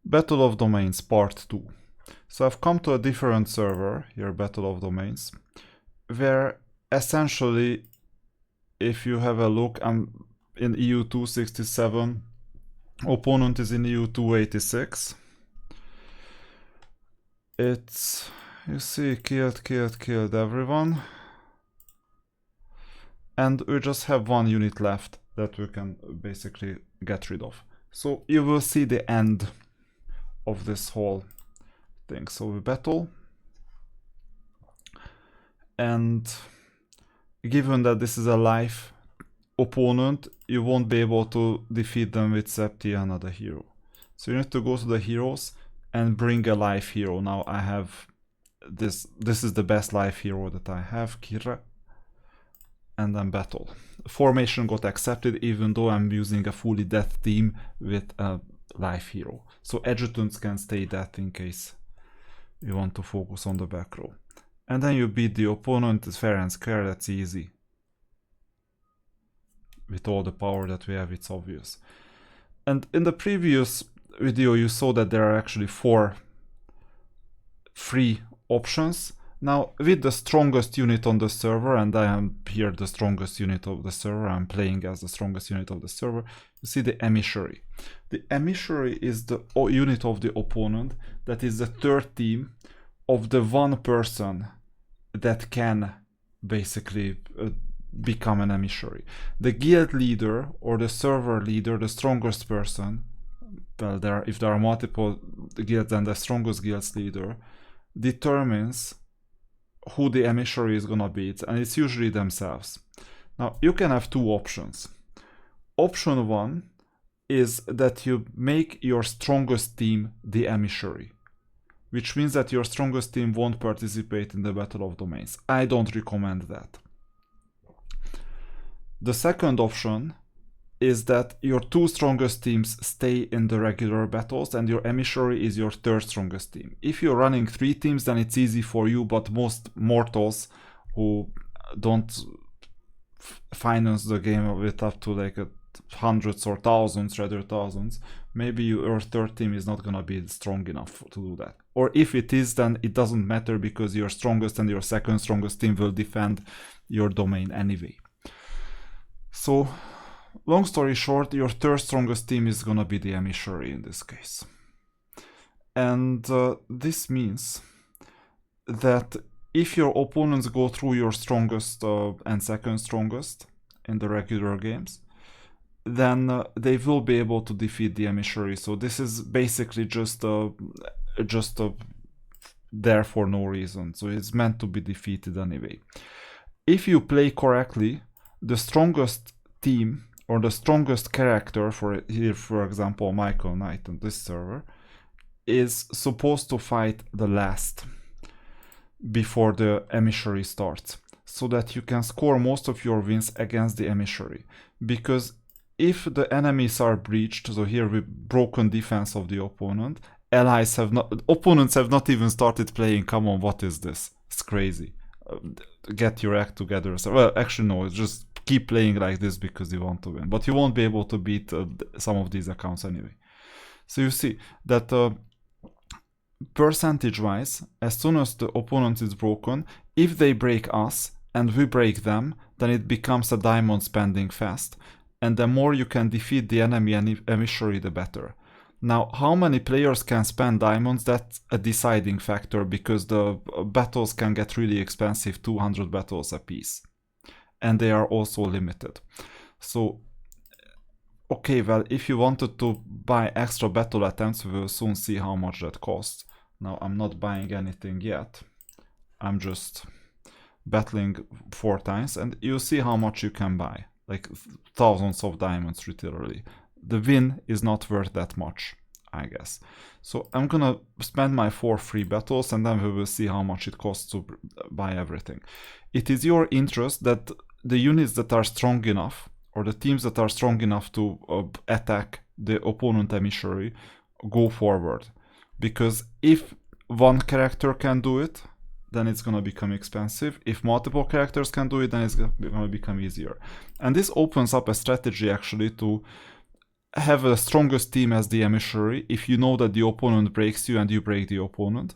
Battle of Domains Part 2. So I've come to a different server, here Battle of Domains, where essentially, if you have a look, I'm in EU 267, opponent is in EU 286. It's, you see, killed everyone. And we just have one unit left that we can basically get rid of. So you will see the end of this whole thing. So we battle, and given that this is a live opponent, you won't be able to defeat them with Septi, another hero. So you need to go to the heroes and bring a live hero. Now I have this is the best live hero that I have, Kira, and then battle. Formation got accepted even though I'm using a fully death team with a live hero. So adjutants can stay death in case you want to focus on the back row. And then you beat the opponent, it's fair and square, that's easy. With all the power that we have, it's obvious. And in the previous video you saw that there are actually 4 free options. Now with the strongest unit on the server, and I am here the strongest unit of the server, I'm playing as the strongest unit of the server, you see the emissary. The emissary is the unit of the opponent that is the third team of the one person that can basically become an emissary. The guild leader or the server leader, the strongest person, well, if there are multiple guilds, then the strongest guild's leader determines who the emissary is gonna beat, and it's usually themselves. Now you can have 2 options. Option 1 is that you make your strongest team the emissary, which means that your strongest team won't participate in the Battle of Domains. I don't recommend that. The second option is that your 2 strongest teams stay in the regular battles and your emissary is your 3rd strongest team. If you're running 3 teams, then it's easy for you, but most mortals who don't finance the game with up to like hundreds or thousands, rather thousands, maybe your 3rd team is not gonna be strong enough to do that. Or if it is, then it doesn't matter because your strongest and your 2nd strongest team will defend your domain anyway. So long story short, your 3rd strongest team is gonna be the emissary in this case. And this means that if your opponents go through your strongest and 2nd strongest in the regular games, then they will be able to defeat the emissary. So this is basically just there for no reason. So it's meant to be defeated anyway. If you play correctly, the strongest team or the strongest character, for here for example Michael Knight on this server, is supposed to fight the last before the emissary starts, so that you can score most of your wins against the emissary. Because if the enemies are breached, so here with broken defense of the opponent, opponents have not even started playing. Come on, what is this? It's crazy. Get your act together. So, well, actually no, it's just keep playing like this because you want to win, but you won't be able to beat some of these accounts anyway. So you see that percentage wise, as soon as the opponent is broken, if they break us and we break them, then it becomes a diamond spending fest, and the more you can defeat the enemy emissary, the better. Now, how many players can spend diamonds, that's a deciding factor, because the battles can get really expensive, 200 battles a piece. And they are also limited. So, okay, well, if you wanted to buy extra battle attempts, we will soon see how much that costs. Now, I'm not buying anything yet. I'm just battling 4 times, and you see how much you can buy. Like thousands of diamonds, literally. The win is not worth that much, I guess. So I'm gonna spend my 4 free battles, and then we will see how much it costs to buy everything. It is your interest that the units that are strong enough, or the teams that are strong enough to attack the opponent emissary, go forward. Because if one character can do it, then it's gonna become expensive. If multiple characters can do it, then it's gonna become easier. And this opens up a strategy actually to have the strongest team as the emissary. If you know that the opponent breaks you and you break the opponent,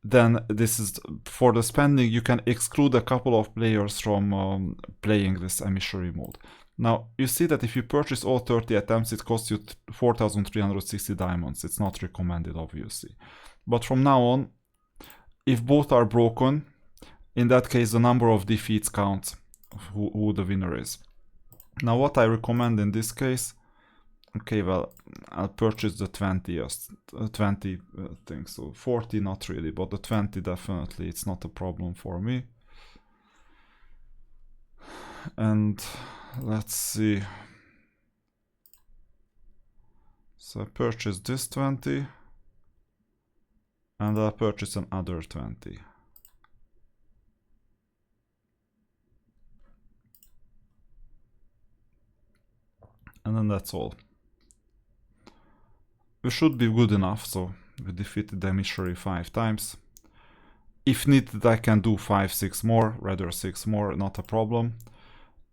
then this is for the spending. You can exclude a couple of players from playing this emissary mode. Now you see that if you purchase all 30 attempts, it costs you 4,360 diamonds. It's not recommended, obviously, but from now on, if both are broken, in that case the number of defeats counts who the winner is. Now what I recommend in this case, okay, well, I'll purchase the 20 things, so 40 not really, but the 20 definitely, it's not a problem for me. And let's see, so I purchased this 20 and I'll purchase another 20. And then that's all. We should be good enough, so we defeated the emissary 5 times. If needed, I can do 5, 6 more, rather 6 more, not a problem.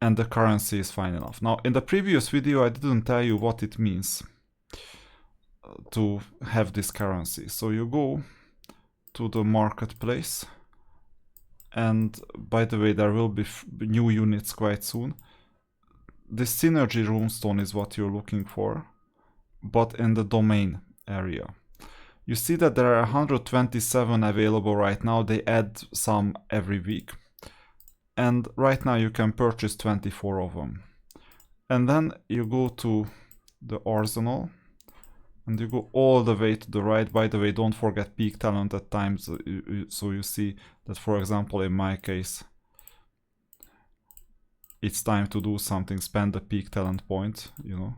And the currency is fine enough. Now, in the previous video, I didn't tell you what it means to have this currency. So you go to the marketplace, and by the way, there will be new units quite soon. This synergy runestone is what you're looking for, but in the domain area. You see that there are 127 available right now. They add some every week. And right now you can purchase 24 of them. And then you go to the arsenal and you go all the way to the right. By the way, don't forget peak talent at times. So you see that, for example, in my case, it's time to do something, spend the peak talent point, you know.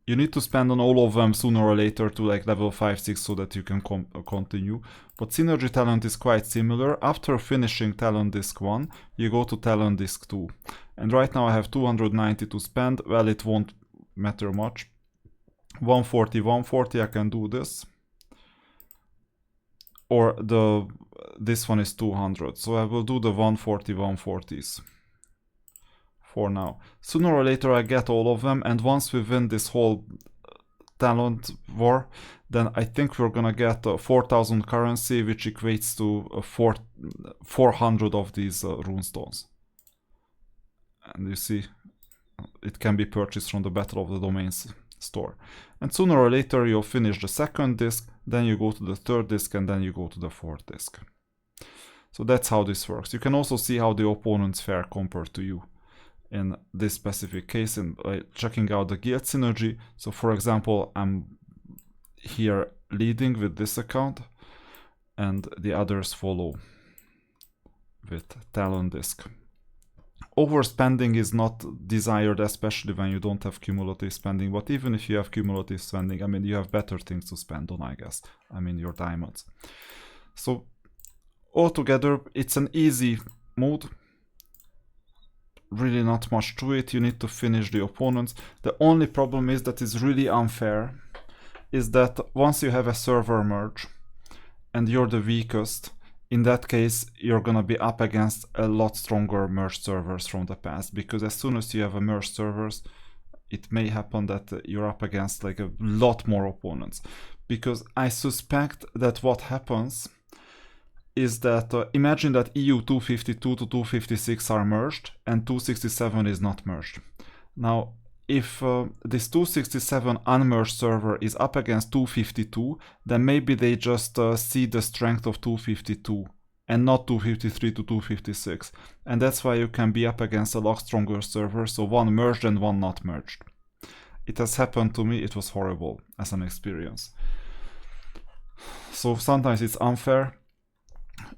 You need to spend on all of them sooner or later to like level 5, 6 so that you can continue. But synergy talent is quite similar. After finishing talent disc 1, you go to talent disc 2. And right now I have 290 to spend. Well, it won't matter much. 140, 140, I can do this. Or this one is 200. So I will do the 140, 140s. For now. Sooner or later I get all of them, and once we win this whole talent war, then I think we're gonna get 4,000 currency, which equates to 400 of these runestones. And you see, it can be purchased from the Battle of the Domains store. And sooner or later you'll finish the second disc, then you go to the third disc, and then you go to the fourth disc. So that's how this works. You can also see how the opponents fare compared to you in this specific case, and by checking out the guild synergy. So for example, I'm here leading with this account and the others follow with talent disc. Overspending is not desired, especially when you don't have cumulative spending, but even if you have cumulative spending, I mean, you have better things to spend on, I guess. I mean, your diamonds. So altogether, it's an easy mode. Really not much to it. You need to finish the opponents. The only problem is that it's really unfair, is that once you have a server merge and you're the weakest, in that case you're gonna be up against a lot stronger merged servers from the past, because as soon as you have a merged servers, it may happen that you're up against like a lot more opponents. Because I suspect that what happens is that, imagine that EU 252 to 256 are merged and 267 is not merged. Now, if this 267 unmerged server is up against 252, then maybe they just see the strength of 252 and not 253 to 256. And that's why you can be up against a lot stronger server, so one merged and one not merged. It has happened to me, it was horrible as an experience. So sometimes it's unfair.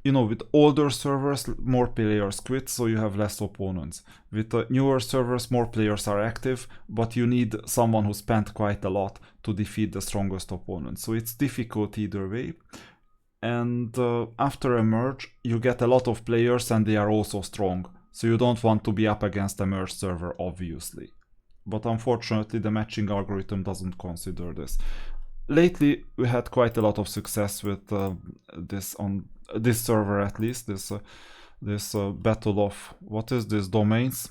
You know, with older servers, more players quit, so you have less opponents. With newer servers, more players are active, but you need someone who spent quite a lot to defeat the strongest opponent. So it's difficult either way. And after a merge, you get a lot of players and they are also strong. So you don't want to be up against a merged server, obviously. But unfortunately, the matching algorithm doesn't consider this. Lately, we had quite a lot of success with this on this server, at least, this battle of, what is this, domains.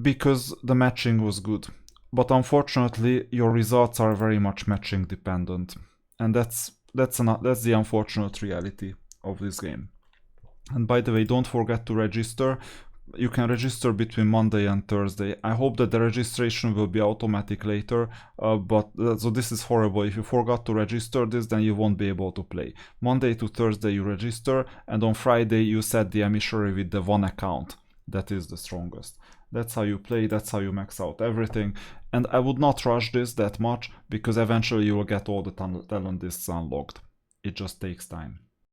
because the matching was good. But unfortunately, your results are very much matching dependent, and that's the unfortunate reality of this game. And by the way, don't forget to register. You can register between Monday and Thursday. I hope that the registration will be automatic later, so this is horrible. If you forgot to register this, then you won't be able to play. Monday to Thursday you register, and on Friday you set the emissary with the one account that is the strongest. That's how you play, that's how you max out everything. And I would not rush this that much, because eventually you will get all the talent lists unlocked. It just takes time.